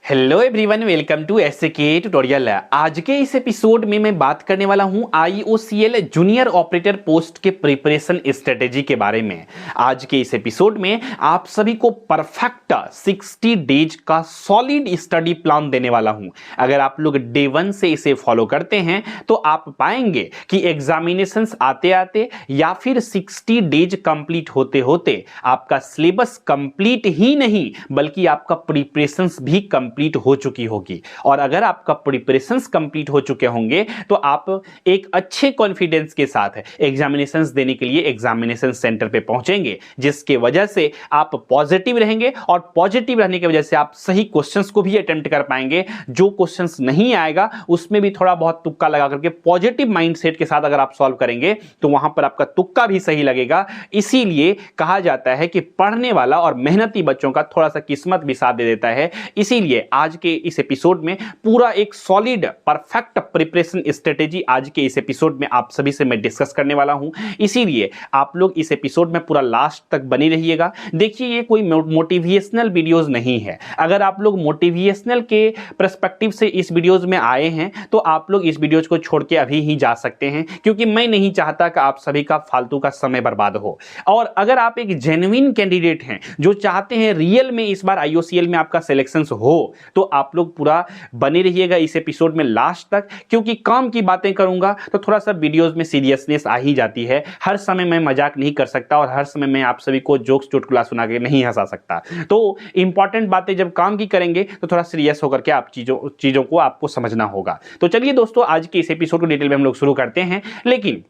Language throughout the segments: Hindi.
Hello everyone, welcome to SK tutorial. आज के इस एपिसोड में मैं बात करने वाला हूं आईओसीएल जूनियर ऑपरेटर पोस्ट के प्रिपरेशन स्ट्रेटेजी के बारे में। आज के इस एपिसोड में आप सभी को परफेक्ट 60 डेज का सॉलिड स्टडी प्लान देने वाला हूं। अगर आप लोग डे 1 से इसे फॉलो करते हैं तो आप पाएंगे कि एग्जामिनेशंस आते आते या फिर 60 डेज कंप्लीट होते होते आपका सिलेबस कंप्लीट ही नहीं बल्कि आपका प्रिपरेशंस भी कंप्लीट हो चुकी होगी। और अगर आपका प्रिपरेशंस कंप्लीट हो चुके होंगे तो आप एक अच्छे कॉन्फिडेंस के साथ एग्जामिनेशंस देने के लिए एग्जामिनेशन सेंटर पे पहुंचेंगे, जिसके वजह से आप पॉजिटिव रहेंगे और पॉजिटिव रहने की वजह से आप सही क्वेश्चंस को भी अटेम्प्ट कर पाएंगे। जो क्वेश्चंस नहीं आएगा उसमें भी थोड़ा बहुत तुक्का लगा करके पॉजिटिव माइंडसेट के साथ अगर आप सॉल्व करेंगे तो वहां पर आपका तुक्का भी सही लगेगा। इसीलिए कहा जाता है कि पढ़ने वाला और मेहनती बच्चों का थोड़ा सा किस्मत भी साथ दे देता है। इसीलिए आज के इस एपिसोड में पूरा एक सॉलिड परफेक्ट प्रिपरेशन स्ट्रेटेजी आज के इस एपिसोड में आप सभी से मैं डिस्कस करने वाला हूं। इसीलिए आप लोग इस एपिसोड में पूरा लास्ट तक बने रहिएगा। देखिए, ये कोई मोटिवेशनल वीडियोस नहीं है। अगर आप लोग मोटिवेशनल के पर्सपेक्टिव से इस वीडियोस में आए हैं तो आप लोग इस वीडियोस को छोड़ के अभी ही जा सकते हैं, क्योंकि मैं नहीं चाहता कि आप सभी का फालतू का समय बर्बाद हो। और अगर आप एक जेन्युइन कैंडिडेट हैं जो चाहते हैं रियल में इस बार आईओसीएल में आपका सिलेक्शन हो, तो आप लोग पूरा बने रहिएगा इस एपिसोड में लास्ट तक, क्योंकि काम की बातें करूंगा तो थोड़ा सा वीडियोस में सीरियसनेस आ ही जाती है। हर समय मैं मजाक नहीं कर सकता और हर समय मैं आप सभी को जोक्स चुटकुला सुना के नहीं हंसा सकता। तो इंपॉर्टेंट बातें जब काम की करेंगे तो थोड़ा सीरियस होकर के आप चीजों को आपको समझना होगा। तो चलिए दोस्तों, आज के इस एपिसोड को डिटेल में हम लोग शुरू करते हैं। लेकिन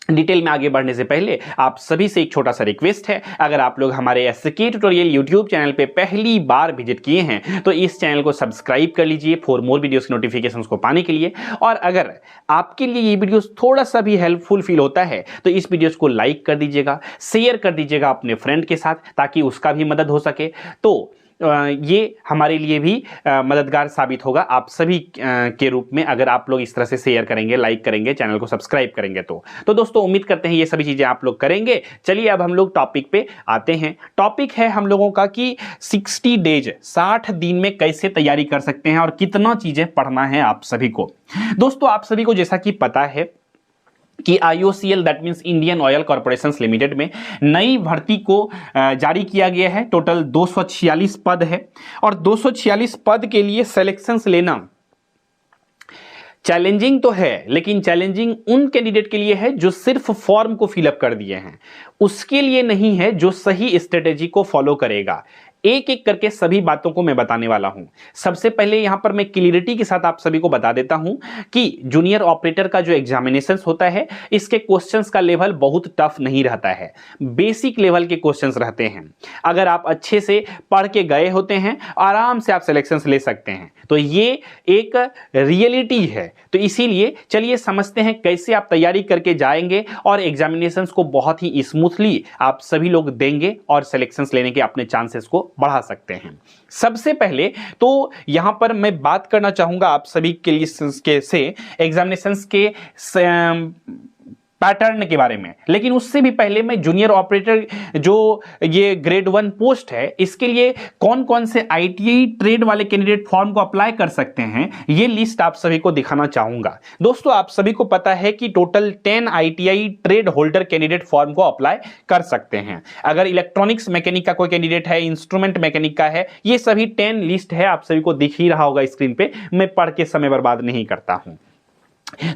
डिटेल में आगे बढ़ने से पहले आप सभी से एक छोटा सा रिक्वेस्ट है, अगर आप लोग हमारे एसके ट्यूटोरियल यूट्यूब चैनल पे पहली बार विजिट किए हैं तो इस चैनल को सब्सक्राइब कर लीजिए फॉर मोर वीडियोस के नोटिफिकेशंस को पाने के लिए। और अगर आपके लिए ये वीडियोस थोड़ा सा भी हेल्पफुल फील होता है तो इस वीडियोस को लाइक कर दीजिएगा, शेयर कर दीजिएगा अपने फ्रेंड के साथ, ताकि उसका भी मदद हो सके। तो ये हमारे लिए भी मददगार साबित होगा आप सभी के रूप में, अगर आप लोग इस तरह से शेयर करेंगे, लाइक करेंगे, चैनल को सब्सक्राइब करेंगे। तो दोस्तों, उम्मीद करते हैं ये सभी चीजें आप लोग करेंगे। चलिए अब हम लोग टॉपिक पे आते हैं। टॉपिक है हम लोगों का कि 60 डेज 60 दिन में कैसे तैयारी कर सकते हैं और कितना चीजें पढ़ना है आप सभी को। दोस्तों, आप सभी को जैसा कि पता है कि IOCL that means Indian oil corporation limited में नई भर्ती को जारी किया गया है। टोटल 246 पद है और 246 पद के लिए सिलेक्शंस लेना चैलेंजिंग तो है, लेकिन चैलेंजिंग उन कैंडिडेट के लिए है जो सिर्फ फॉर्म को फिलअप कर दिए हैं, उसके लिए नहीं है जो सही स्ट्रेटेजी को फॉलो करेगा। एक एक करके सभी बातों को मैं बताने वाला हूं। सबसे पहले यहां पर मैं क्लियरिटी के साथ आप सभी को बता देता हूं कि जूनियर ऑपरेटर का जो एग्जामिनेशंस होता है इसके क्वेश्चंस का लेवल बहुत टफ नहीं रहता है, बेसिक लेवल के क्वेश्चंस रहते हैं। अगर आप अच्छे से पढ़ के गए होते हैं आराम से आप सिलेक्शंस ले सकते हैं। तो ये एक रियलिटी है। तो इसीलिए चलिए समझते हैं कैसे आप तैयारी करके जाएंगे और एग्जामिनेशंस को बहुत ही स्मूथली आप सभी लोग देंगे और सिलेक्शंस लेने के अपने चांसेस को बढ़ा सकते हैं। सबसे पहले तो यहां पर मैं बात करना चाहूंगा आप सभी के लिए से एग्जामिनेशंस के पैटर्न के बारे में। लेकिन उससे भी पहले मैं जूनियर ऑपरेटर जो ये ग्रेड 1 पोस्ट है इसके लिए कौन कौन से आईटीआई ट्रेड वाले कैंडिडेट फॉर्म को अप्लाई कर सकते हैं ये लिस्ट आप सभी को दिखाना चाहूंगा। दोस्तों, आप सभी को पता है कि total 10 ITI trade holder candidate form को अप्लाई कर सकते हैं। अगर इलेक्ट्रॉनिक्स मैकेनिक का कोई कैंडिडेट है, इंस्ट्रूमेंट मैकेनिक का है, ये सभी 10 लिस्ट है, आप सभी को दिख ही रहा होगा स्क्रीन पे, मैं पढ़ के समय बर्बाद नहीं करता हूं।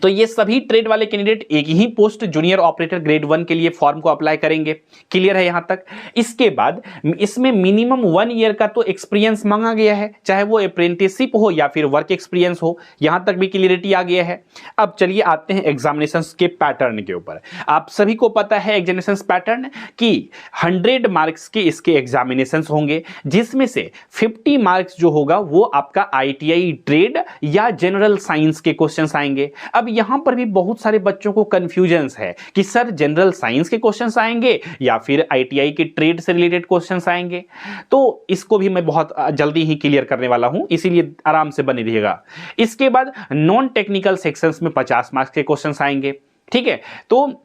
तो ये सभी ट्रेड वाले कैंडिडेट एक ही पोस्ट जूनियर ऑपरेटर ग्रेड 1 के लिए फॉर्म को अप्लाई करेंगे। क्लियर है यहां तक? इसके बाद इसमें मिनिमम 1 ईयर का तो एक्सपीरियंस मांगा गया है, चाहे वो अप्रेंटिसशिप हो या फिर वर्क एक्सपीरियंस हो। यहां तक भी क्लियरिटी आ गया है। अब चलिए आते हैं एग्जामिनेशंस के पैटर्न के ऊपर। आप सभी को पता है एग्जामिनेशंस पैटर्न कि 100 मार्क्स के इसके एग्जामिनेशंस होंगे, जिसमें से 50 मार्क्स जो होगा वो आपका आईटीआई ट्रेड या जनरल साइंस के क्वेश्चंस आएंगे। अब यहां पर भी बहुत सारे बच्चों को कंफ्यूजन्स है कि सर जनरल साइंस के क्वेश्चंस आएंगे या फिर आईटीआई के ट्रेड से रिलेटेड क्वेश्चंस आएंगे। तो इसको भी मैं बहुत जल्दी ही क्लियर करने वाला हूं, इसीलिए आराम से बने रहिएगा। इसके बाद नॉन टेक्निकल सेक्शंस में 50 मार्क्स के क्वेश्चंस आएंगे। ठीक है, तो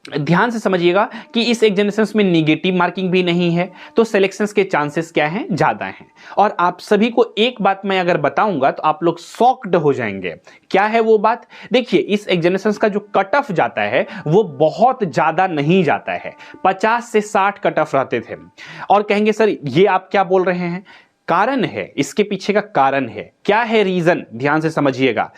ध्यान से समझिएगा कि इस एग्जामिनेशन में निगेटिव मार्किंग भी नहीं है, तो सिलेक्शंस के चांसेस क्या हैं, ज्यादा हैं। और आप सभी को एक बात मैं अगर बताऊंगा तो आप लोग शॉक्ड हो जाएंगे। क्या है वो बात? देखिए, इस एग्जामिनेशन का जो कट ऑफ जाता है वो बहुत ज्यादा नहीं जाता है, 50 से 60 कट ऑफ रहते थे। और कहेंगे सर ये आप क्या बोल रहे हैं? कारण है, इसके पीछे का कारण है। क्या है रीजन? ध्यान से समझिएगा,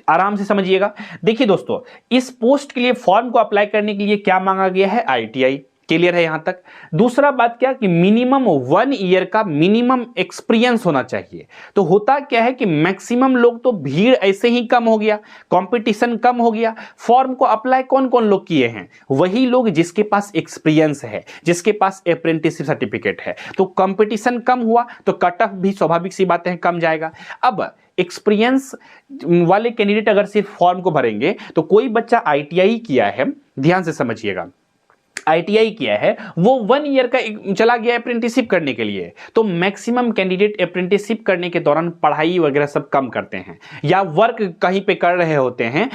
आराम से समझिएगा। देखिए दोस्तों, इस पोस्ट के लिए फॉर्म को अप्लाई करने के लिए क्या मांगा गया है? ITI। क्लियर है यहां तक? दूसरा बात क्या कि मिनिमम 1 ईयर का मिनिमम एक्सपीरियंस होना चाहिए। तो होता क्या है कि मैक्सिमम लोग तो भीड़ ऐसे ही कम हो गया, कंपटीशन कम हो गया। फॉर्म को अप्लाई कौन कौन लोग किए हैं? वही लोग जिसके पास एक्सपीरियंस है, जिसके पास अप्रेंटिसशिप सर्टिफिकेट है। तो कंपटीशन कम हुआ तो कट ऑफ भी स्वाभाविक सी बातें कम जाएगा। अब एक्सपीरियंस वाले कैंडिडेट अगर सिर्फ फॉर्म को भरेंगे तो कोई बच्चा ITI किया है, ध्यान से समझिएगा, ITI किया है, वो 1 ईयर का चला गया अप्रेंटिसशिप करने के लिए, तो मैक्सिमम कैंडिडेट अप्रेंटिसशिप करने के दौरान पढ़ाई वगैरह सब कम करते हैं, या वर्क कहीं पे कर रहे होते हैं,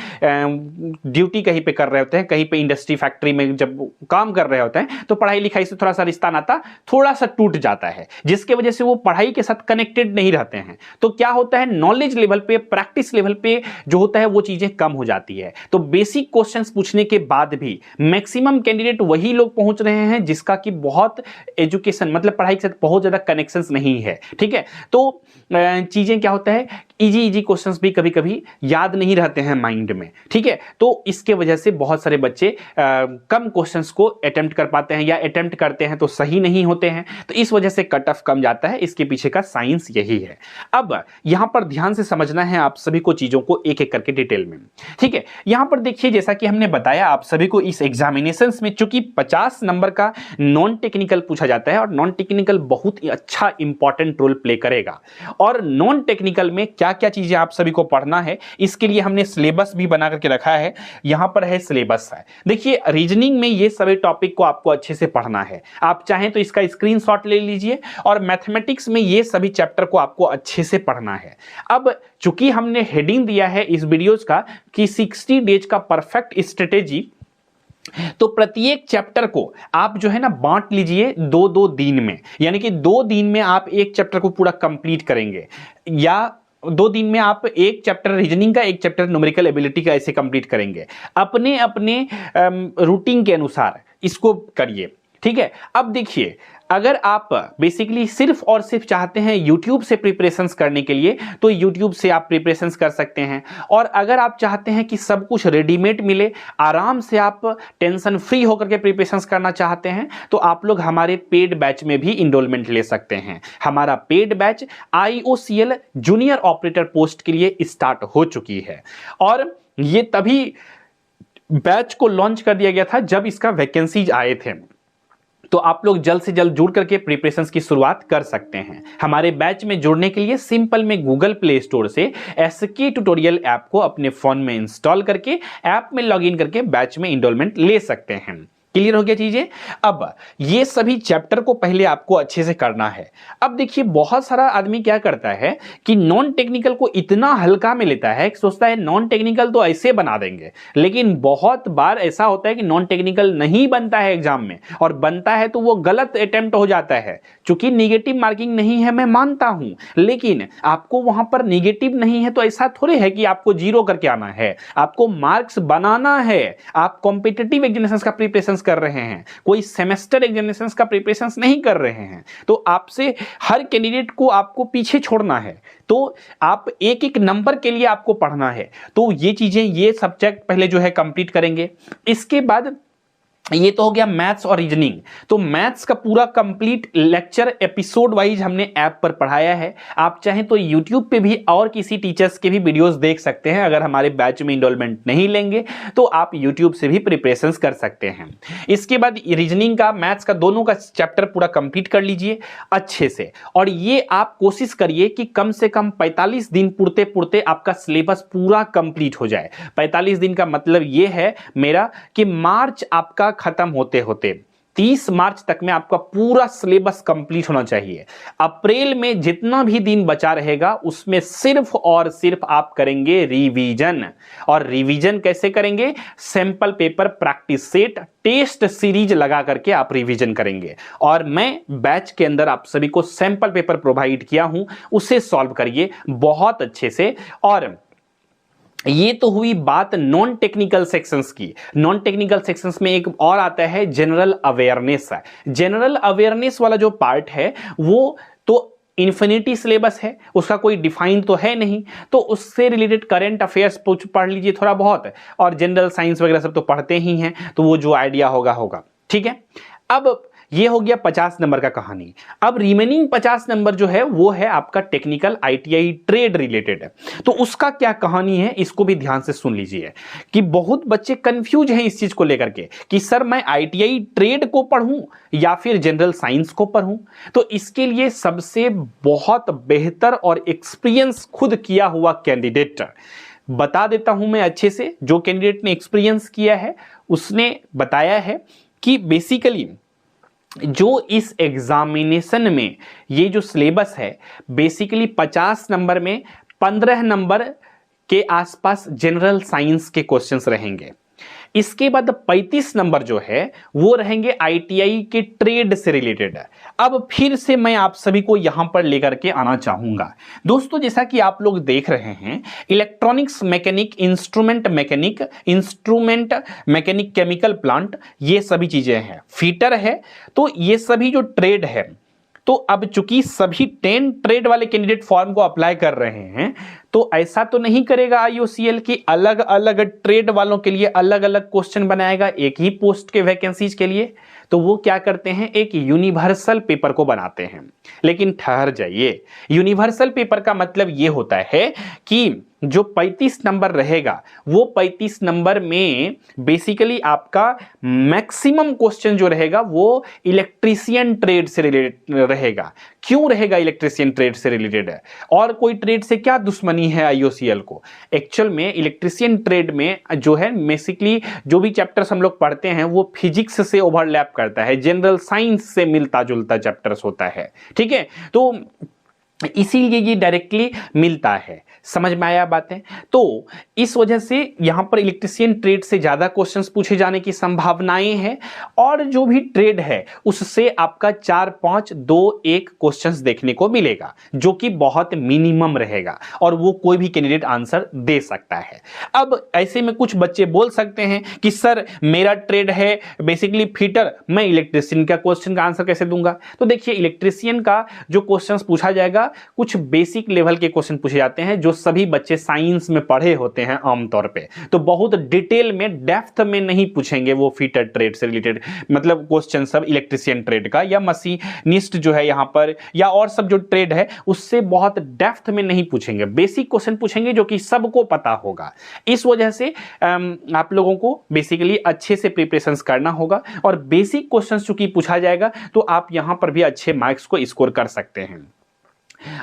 ड्यूटी कहीं पे कर रहे होते हैं, कहीं पे इंडस्ट्री फैक्ट्री में जब काम कर रहे होते हैं तो पढ़ाई लिखाई से थोड़ा सा रिश्ता नाता थोड़ा सा टूट जाता है, जिसके वजह से वो पढ़ाई के साथ कनेक्टेड नहीं रहते हैं। तो क्या होता है, नॉलेज लेवल पे, प्रैक्टिस लेवल पे जो होता है वो चीजें कम हो जाती है। तो बेसिक क्वेश्चंस पूछने के बाद भी मैक्सिमम कैंडिडेट वही लोग पहुंच रहे हैं जिसका कि बहुत एजुकेशन मतलब पढ़ाई के साथ बहुत ज्यादा कनेक्शंस नहीं है। ठीक है, तो चीजें क्या होता है, इजी क्वेश्चंस भी कभी कभी याद नहीं रहते हैं माइंड में। ठीक है, तो इसके वजह से बहुत सारे बच्चे कम क्वेश्चंस को अटेम्प्ट कर पाते हैं, या अटेम्प्ट करते हैं तो सही नहीं होते हैं, तो इस वजह से कट ऑफ कम जाता है। इसके पीछे का साइंस यही है। अब यहां पर ध्यान से समझना है आप सभी को चीजों को एक एक करके डिटेल में। ठीक है, यहां पर देखिए, जैसा कि हमने बताया आप सभी को, इस एग्जामिनेशन में चूंकि 50 नंबर का नॉन टेक्निकल पूछा जाता है और नॉन टेक्निकल बहुत ही अच्छा इंपॉर्टेंट रोल प्ले करेगा। और नॉन टेक्निकल में क्या क्या चीजें आप सभी को पढ़ना है, इसके लिए हमने सिलेबस भी बना करके रखा है। यहां पर है सिलेबस है, देखिए रीजनिंग में ये सभी टॉपिक को आपको अच्छे से पढ़ना है। आप चाहें तो इसका स्क्रीनशॉट ले लीजिए, और मैथमेटिक्स में ये सभी चैप्टर को आपको अच्छे से पढ़ना है। अब चूंकि हमने हेडिंग दिया है इस वीडियोस का कि 60 डेज का परफेक्ट स्ट्रेटेजी, तो प्रत्येक चैप्टर को आप जो है ना बांट लीजिए 2-2 दिन में, यानी कि 2 दिन में आप एक चैप्टर को पूरा कंप्लीट करेंगे, या 2 दिन में आप एक चैप्टर रीजनिंग का, एक चैप्टर न्यूमेरिकल एबिलिटी का ऐसे कंप्लीट करेंगे। अपने अपने रूटीन के अनुसार इसको करिए। ठीक है, अब देखिए, अगर आप बेसिकली सिर्फ और सिर्फ चाहते हैं YouTube से प्रिपरेशंस करने के लिए, तो YouTube से आप प्रिपरेशंस कर सकते हैं। और अगर आप चाहते हैं कि सब कुछ रेडीमेड मिले, आराम से आप टेंशन फ्री होकर के प्रिपरेशंस करना चाहते हैं, तो आप लोग हमारे पेड बैच में भी इनरोलमेंट ले सकते हैं। हमारा paid batch IOCL junior operator post के लिए स्टार्ट हो चुकी है, और ये तभी बैच को लॉन्च कर दिया गया था जब इसका वैकेंसीज आए थे। तो आप लोग जल्द से जल्द जुड़ करके प्रिपरेशंस की शुरुआत कर सकते हैं। हमारे बैच में जुड़ने के लिए सिंपल में गूगल प्ले स्टोर से SK ट्यूटोरियल ऐप को अपने फोन में इंस्टॉल करके ऐप में लॉगिन करके बैच में इनरोलमेंट ले सकते हैं। क्लियर हो गया चीजें? अब ये सभी चैप्टर को पहले आपको अच्छे से करना है। अब देखिए, बहुत सारा आदमी क्या करता है कि नॉन टेक्निकल को इतना हल्का में लेता है, सोचता है नॉन टेक्निकल तो ऐसे बना देंगे, लेकिन बहुत बार ऐसा होता है कि नॉन टेक्निकल नहीं बनता है एग्जाम में, और बनता है तो वो गलत अटेम्प्ट हो जाता है। चूंकि निगेटिव मार्किंग नहीं है, मैं मानता हूं, लेकिन आपको वहां पर निगेटिव नहीं है तो ऐसा थोड़े है कि आपको 0 करके आना है, आपको मार्क्स बनाना है। आप कॉम्पिटिटिव एग्जामिनेशंस का प्रिपरेशन कर रहे हैं, कोई सेमेस्टर एग्जामिनेशंस का प्रिपरेशन नहीं कर रहे हैं, तो आपसे हर कैंडिडेट को आपको पीछे छोड़ना है। तो आप एक एक नंबर के लिए आपको पढ़ना है। तो ये चीजें, ये सब्जेक्ट पहले जो है कंप्लीट करेंगे। इसके बाद ये तो हो गया मैथ्स और रीजनिंग। तो मैथ्स का पूरा कंप्लीट लेक्चर एपिसोड वाइज हमने ऐप पर पढ़ाया है। आप चाहें तो YouTube पे भी और किसी टीचर्स के भी वीडियोस देख सकते हैं। अगर हमारे बैच में इनरोलमेंट नहीं लेंगे तो आप YouTube से भी प्रिपरेशंस कर सकते हैं। इसके बाद रीजनिंग का, मैथ्स का, दोनों का चैप्टर पूरा कंप्लीट कर लीजिए अच्छे से। और ये आप कोशिश करिए कि कम से कम 45 दिन पुरते पुरते आपका सिलेबस पूरा कंप्लीट हो जाए। 45 दिन का मतलब ये है मेरा कि मार्च आपका खत्म होते होते 30 मार्च तक में आपका पूरा सिलेबस कंप्लीट होना चाहिए। अप्रैल में जितना भी दिन बचा रहेगा उसमें सिर्फ और सिर्फ आप करेंगे रिवीजन। और रिवीजन कैसे करेंगे? Sample paper, practice set, test series लगा करके आप रिवीजन करेंगे। और मैं बैच के अंदर आप सभी को सैंपल पेपर प्रोवाइड किया हूं, उसे सॉल्व करिए बहुत अच्छे से। और ये तो हुई बात नॉन टेक्निकल सेक्शंस की। नॉन टेक्निकल सेक्शंस में एक और आता है जनरल अवेयरनेस। जनरल अवेयरनेस वाला जो पार्ट है वो तो इन्फिनिटी सिलेबस है, उसका कोई डिफाइन तो है नहीं, तो उससे रिलेटेड करंट अफेयर्स पढ़ लीजिए थोड़ा बहुत, और जनरल साइंस वगैरह सब तो पढ़ते ही हैं, तो वो जो आइडिया होगा। ठीक है, अब ये हो गया 50 नंबर का कहानी। अब रिमेनिंग 50 नंबर जो है वो है आपका टेक्निकल ITI ट्रेड रिलेटेड है। तो उसका क्या कहानी है इसको भी ध्यान से सुन लीजिए कि बहुत बच्चे कंफ्यूज हैं इस चीज को लेकर के कि सर मैं ITI ट्रेड को पढ़ूं या फिर जनरल साइंस को पढ़ूं। तो इसके लिए सबसे बहुत बेहतर और एक्सपीरियंस खुद किया हुआ कैंडिडेट बता देता हूं मैं अच्छे से। जो कैंडिडेट ने एक्सपीरियंस किया है उसने बताया है कि बेसिकली जो इस एग्जामिनेशन में ये जो सिलेबस है बेसिकली 50 नंबर में 15 नंबर के आसपास जनरल साइंस के क्वेश्चंस रहेंगे। इसके बाद 35 नंबर जो है वो रहेंगे ITI के ट्रेड से रिलेटेड। अब फिर से मैं आप सभी को यहां पर लेकर के आना चाहूंगा दोस्तों, जैसा कि आप लोग देख रहे हैं electronics mechanic, instrument mechanic, chemical plant, ये सभी चीजें हैं, फीटर है, तो ये सभी जो ट्रेड है। तो अब चूंकि सभी 10 ट्रेड वाले कैंडिडेट फॉर्म को अप्लाई कर रहे हैं तो ऐसा तो नहीं करेगा IOCL की अलग अलग ट्रेड वालों के लिए अलग अलग क्वेश्चन बनाएगा एक ही पोस्ट के वैकेंसीज के लिए। तो वो क्या करते हैं, एक यूनिवर्सल पेपर को बनाते हैं। लेकिन ठहर जाइए, यूनिवर्सल पेपर का मतलब ये होता है कि जो 35 नंबर रहेगा वो 35 नंबर में बेसिकली आपका मैक्सिमम क्वेश्चन जो रहेगा वो इलेक्ट्रीशियन ट्रेड से रिलेटेड रहेगा। क्यों रहेगा इलेक्ट्रीशियन ट्रेड से रिलेटेड है? और कोई ट्रेड से क्या दुश्मनी है IOCL को? एक्चुअल में इलेक्ट्रीशियन ट्रेड में जो है बेसिकली जो भी चैप्टर्स हम लोग पढ़ते हैं वो फिजिक्स से ओवरलैप करता है, जनरल साइंस से मिलता जुलता चैप्टर्स होता है। ठीक है, तो इसीलिए ये डायरेक्टली मिलता है। समझ में आया बातें? तो इस वजह से यहां पर इलेक्ट्रीशियन ट्रेड से ज्यादा क्वेश्चंस पूछे जाने की संभावनाएं हैं। और जो भी ट्रेड है उससे आपका 4, 5, 2, 1 क्वेश्चंस देखने को मिलेगा जो कि बहुत मिनिमम रहेगा और वो कोई भी कैंडिडेट आंसर दे सकता है। अब ऐसे में कुछ बच्चे बोल सकते हैं कि सर मेरा ट्रेड है बेसिकली फिटर, मैं इलेक्ट्रीशियन का क्वेश्चन का आंसर कैसे दूंगा? तो देखिए इलेक्ट्रीशियन का जो क्वेश्चंस पूछा जाएगा कुछ बेसिक लेवल के क्वेश्चन पूछे जाते हैं जो सभी बच्चे साइंस में पढ़े होते हैं आमतौर पे। तो बहुत डिटेल में डेप्थ में नहीं पूछेंगे वो फिटर ट्रेड से रिलेटेड, मतलब क्वेश्चन सब इलेक्ट्रीशियन ट्रेड का या मशीनिस्ट जो है यहां पर या और सब जो ट्रेड है उससे बहुत डेप्थ में नहीं पूछेंगे, बेसिक क्वेश्चन पूछेंगे जो कि सबको पता होगा। इस वजह से आप लोगों को बेसिकली अच्छे से प्रिपरेशंस करना होगा और बेसिक क्वेश्चंस चूंकि पूछा जाएगा तो आप यहां पर भी अच्छे मार्क्स को स्कोर कर सकते हैं।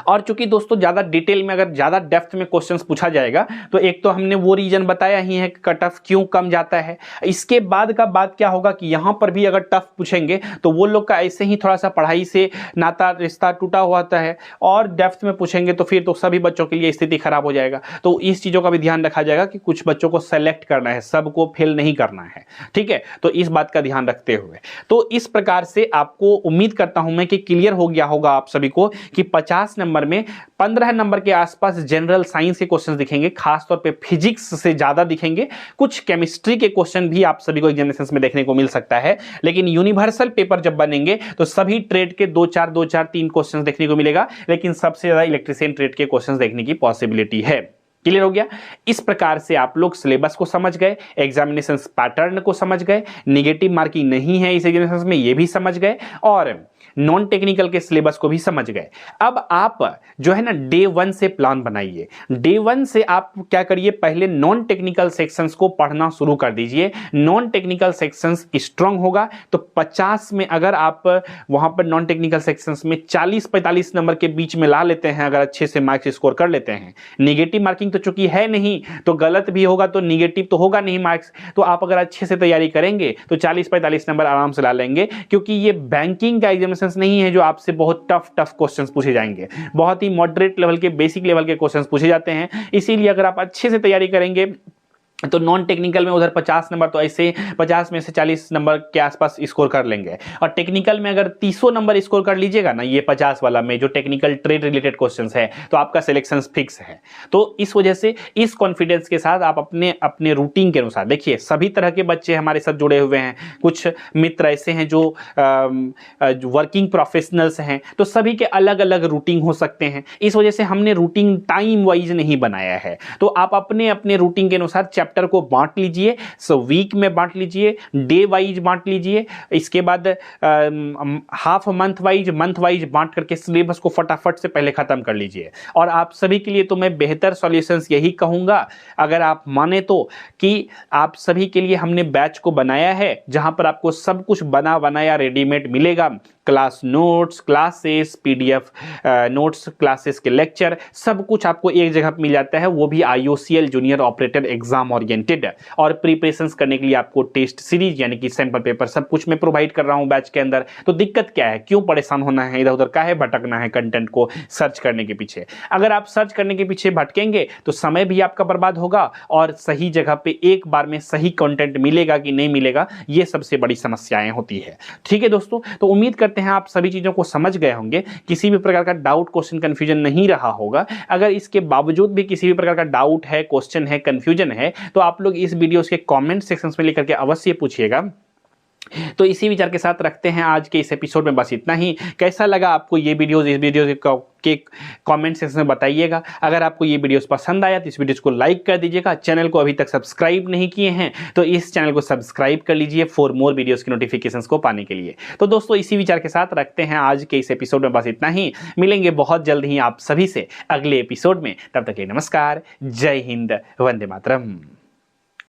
और चूंकि दोस्तों ज्यादा डिटेल में अगर ज्यादा डेप्थ में क्वेश्चंस पूछा जाएगा तो एक तो हमने वो रीजन बताया ही है कि कट ऑफ क्यों कम जाता है। इसके बाद का बात क्या होगा कि यहां पर भी अगर टफ पूछेंगे तो वो लोग का ऐसे ही थोड़ा सा पढ़ाई से नाता रिश्ता टूटा हुआ होता है और डेप्थ में पूछेंगे तो फिर तो सभी बच्चों के लिए स्थिति खराब हो जाएगा। तो इस चीजों का भी ध्यान रखा जाएगा कि कुछ बच्चों को सेलेक्ट करना है, सबको फेल नहीं करना है। ठीक है, तो इस बात का ध्यान रखते हुए तो इस प्रकार से आपको उम्मीद करता हूं मैं कि क्लियर हो गया होगा आप सभी को कि 50 नंबर में 15 नंबर के आसपास जनरल साइंस के क्वेश्चंस दिखेंगे, खासतौर पे फिजिक्स से ज्यादा दिखेंगे। कुछ केमिस्ट्री के क्वेश्चन भी आप सभी को एग्जामिनेशंस में देखने को मिल सकता है, लेकिन यूनिवर्सल पेपर जब बनेंगे तो सभी ट्रेड के 2, 4, 3 क्वेश्चंस देखने को मिलेगा, लेकिन सबसे ज्यादा इलेक्ट्रीशियन ट्रेड के क्वेश्चंस देखने की पॉसिबिलिटी है। क्लियर हो गया? इस प्रकार से आप लोग सिलेबस को समझ गए, एग्जामिनेशन पैटर्न को समझ गए, नेगेटिव मार्किंग नहीं है इस एग्जामिनेशन में ये भी समझ गए, और नॉन टेक्निकल के सिलेबस को भी समझ गए। अब आप जो है ना डे 1 से प्लान बनाइए। डे 1 से आप क्या करिए, पहले नॉन टेक्निकल सेक्शंस को पढ़ना शुरू कर दीजिए। नॉन टेक्निकल सेक्शंस स्ट्रांग होगा तो 50 में अगर आप वहां पर नॉन टेक्निकल सेक्शंस में 40-45 नंबर के बीच में ला लेते हैं, अगर अच्छे से मार्क्स स्कोर कर लेते हैं, नेगेटिव मार्किंग तो चूंकि है नहीं तो गलत भी होगा तो नेगेटिव तो होगा नहीं मार्क्स, तो आप अगर अच्छे से तैयारी करेंगे तो 40-45 नंबर आराम से ला लेंगे। क्योंकि ये बैंकिंग का एग्जामिनेशन नहीं है जो आपसे बहुत टफ क्वेश्चंस पूछे जाएंगे, बहुत ही मॉडरेट लेवल के, बेसिक लेवल के क्वेश्चंस पूछे जाते हैं। इसीलिए अगर आप अच्छे से तैयारी करेंगे तो नॉन टेक्निकल में उधर 50 नंबर तो ऐसे 50 में से 40 नंबर के आसपास स्कोर कर लेंगे, और टेक्निकल में अगर 300 नंबर स्कोर कर लीजिएगा ना, ये 50 वाला में जो टेक्निकल ट्रेड रिलेटेड क्वेश्चंस है, तो आपका सिलेक्शन फिक्स है। तो इस वजह से इस कॉन्फिडेंस के साथ आप अपने रूटीन के अनुसार देखिए, सभी तरह के बच्चे हमारे साथ जुड़े हुए हैं। कुछ मित्र ऐसे हैं जो वर्किंग प्रोफेशनल्स हैं, तो सभी के अलग अलग रूटीन हो सकते हैं। इस वजह से हमने रूटीन टाइम वाइज नहीं बनाया है। तो आप अपने अपने रूटीन के अनुसार चैप्टर को बांट लीजिए, वीक में बांट लीजिए, डे वाइज बांट लीजिए, इसके बाद हाफ मंथ वाइज बांट करके सिलेबस को फटाफट से पहले खत्म कर लीजिए। और आप सभी के लिए तो मैं बेहतर सॉल्यूशंस यही कहूंगा, अगर आप माने तो, कि आप सभी के लिए हमने बैच को बनाया है जहां पर आपको सब कुछ बना बनाया रेडीमेड मिलेगा। Class notes, classes, PDF notes, classes के लेक्चर, सब कुछ आपको एक जगह पर मिल जाता है, वो भी IOCL junior operator exam oriented. और प्रिपरेशंस करने के लिए आपको टेस्ट सीरीज यानी कि सैंपल पेपर सब कुछ मैं प्रोवाइड कर रहा हूं बैच के अंदर। तो दिक्कत क्या है, क्यों परेशान होना है, इधर उधर काहे भटकना है कंटेंट को सर्च करने के पीछे। अगर आप सर्च करने के पीछे भटकेंगे तो समय भी आपका बर्बाद होगा, और सही जगह पे एक बार में सही कंटेंट मिलेगा कि नहीं मिलेगा, ये सबसे बड़ी समस्याएं होती है। ठीक है दोस्तों, तो उम्मीद करते हैं आप सभी चीजों को समझ गए होंगे, किसी भी प्रकार का डाउट, क्वेश्चन, कंफ्यूजन नहीं रहा होगा। अगर इसके बावजूद भी किसी भी प्रकार का डाउट है, क्वेश्चन है, कंफ्यूजन है, तो आप लोग इस वीडियो के कमेंट सेक्शन में लेकर के अवश्य पूछिएगा। तो इसी विचार के साथ रखते हैं आज के इस एपिसोड में बस इतना ही। कैसा लगा आपको ये वीडियोस, इस वीडियो के कमेंट सेक्शन में बताइएगा। अगर आपको ये वीडियोस पसंद आया तो इस वीडियोस को लाइक कर दीजिएगा। चैनल को अभी तक सब्सक्राइब नहीं किए हैं तो इस चैनल को सब्सक्राइब कर लीजिए फॉर मोर वीडियोस की नोटिफिकेशंस को पाने के लिए। तो दोस्तों इसी विचार के साथ रखते हैं आज के इस एपिसोड में बस इतना ही। मिलेंगे बहुत जल्द ही आप सभी से अगले एपिसोड में। तब तक के लिए नमस्कार, जय हिंद, वंदे मातरम।